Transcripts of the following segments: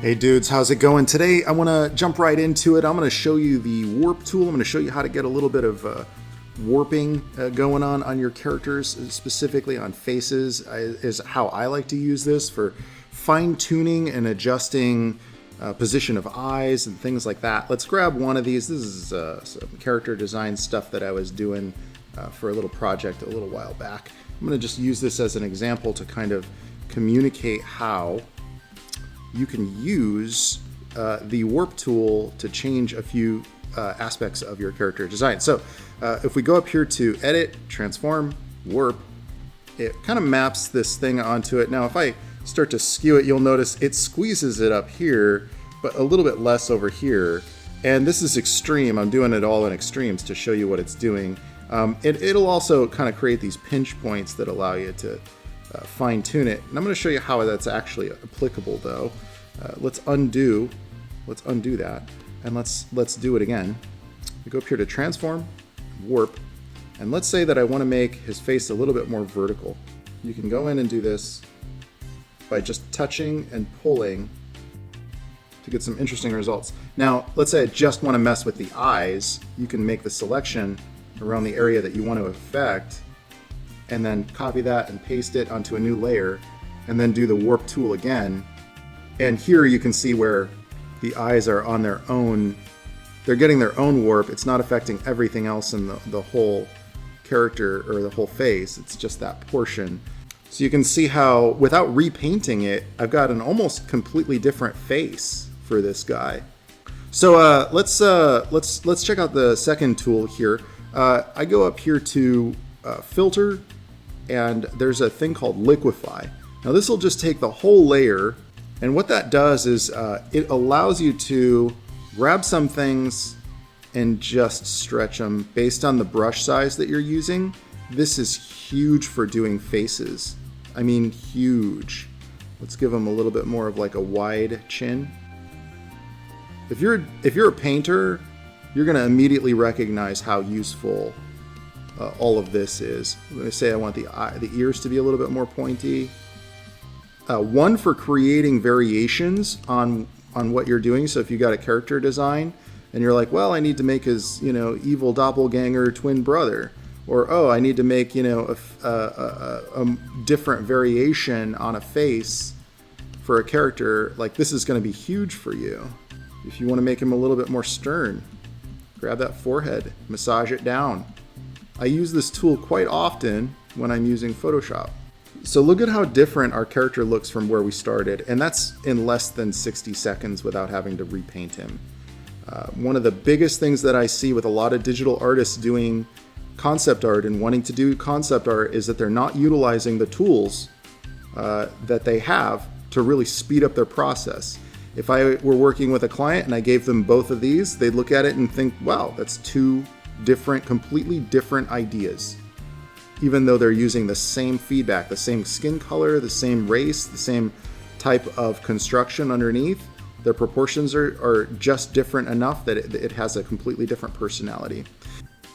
Hey dudes, how's it going? Today I want to jump right into it. I'm going to show you the warp tool. I'm going to show you how to get a little bit of warping going on your characters, specifically on faces, is how I like to use this for fine-tuning and adjusting position of eyes and things like that. Let's grab one of these. This is some character design stuff that I was doing for a little project a little while back. I'm going to just use this as an example to kind of communicate how you can use the warp tool to change a few aspects of your character design. So if we go up here to edit, transform, warp, it kind of maps this thing onto it. Now if I start to skew it, you'll notice it squeezes it up here, but a little bit less over here. And this is extreme. I'm doing it all in extremes to show you what it's doing. It'll also kind of create these pinch points that allow you to fine tune it. And I'm going to show you how that's actually applicable though. Let's undo that, and let's do it again. We go up here to transform, warp, and let's say that I want to make his face a little bit more vertical. You can go in and do this by just touching and pulling to get some interesting results. Now, let's say I just want to mess with the eyes. You can make the selection around the area that you want to affect, and then copy that and paste it onto a new layer, and then do the warp tool again. And here you can see where the eyes are on their own. They're getting their own warp. It's not affecting everything else in the whole character or the whole face. It's just that portion. So you can see how, without repainting it, I've got an almost completely different face for this guy. So let's check out the second tool here. I go up here to filter, and there's a thing called Liquify. Now this will just take the whole layer, and what that does is it allows you to grab some things and just stretch them based on the brush size that you're using. This is huge for doing faces. I mean, huge. Let's give them a little bit more of like a wide chin. If you're a painter, you're going to immediately recognize how useful all of this is. I'm going to say I want the ears to be a little bit more pointy. One for creating variations on what you're doing. So if you got a character design and you're like, well, I need to make his, evil doppelganger twin brother, or oh, I need to make, a different variation on a face for a character. Like, this is going to be huge for you. If you want to make him a little bit more stern, grab that forehead, massage it down. I use this tool quite often when I'm using Photoshop. So look at how different our character looks from where we started, and that's in less than 60 seconds without having to repaint him. One of the biggest things that I see with a lot of digital artists doing concept art and wanting to do concept art is that they're not utilizing the tools that they have to really speed up their process. If I were working with a client and I gave them both of these, they'd look at it and think, wow, that's two different, completely different ideas. Even though they're using the same feedback, the same skin color, the same race, the same type of construction underneath, their proportions are just different enough that it has a completely different personality.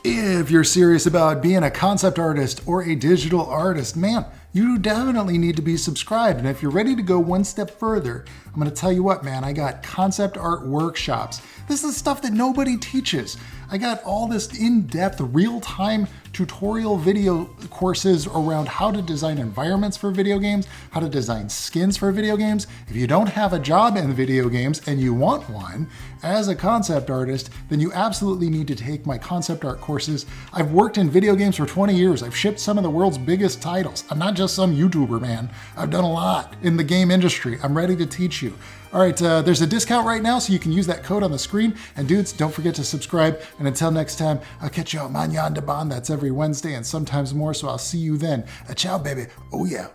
If you're serious about being a concept artist or a digital artist, man, you definitely need to be subscribed. And if you're ready to go one step further, I'm going to tell you what, man, I got concept art workshops. This is stuff that nobody teaches. I got all this in-depth, real-time tutorial video courses around how to design environments for video games, how to design skins for video games. If you don't have a job in video games and you want one as a concept artist, then you absolutely need to take my concept art courses. I've worked in video games for 20 years. I've shipped some of the world's biggest titles. I'm not just some YouTuber, man. I've done a lot in the game industry. I'm ready to teach you. All right, there's a discount right now, so you can use that code on the screen. And dudes, don't forget to subscribe. And until next time, I'll catch you on Manyan de Bon. That's every Wednesday and sometimes more, so I'll see you then. Ciao, baby. Oh, yeah.